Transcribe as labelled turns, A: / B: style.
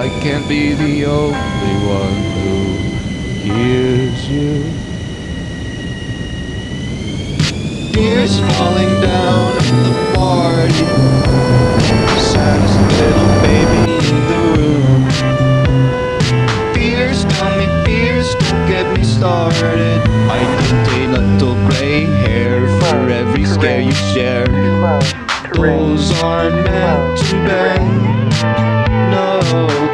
A: I can't be the only one who hears you. Tears falling down at the party, saddest little baby in the room. Fears, tell me fears, don't get me started. I need a little gray hair for every scare you share. Those aren't meant to bend. No.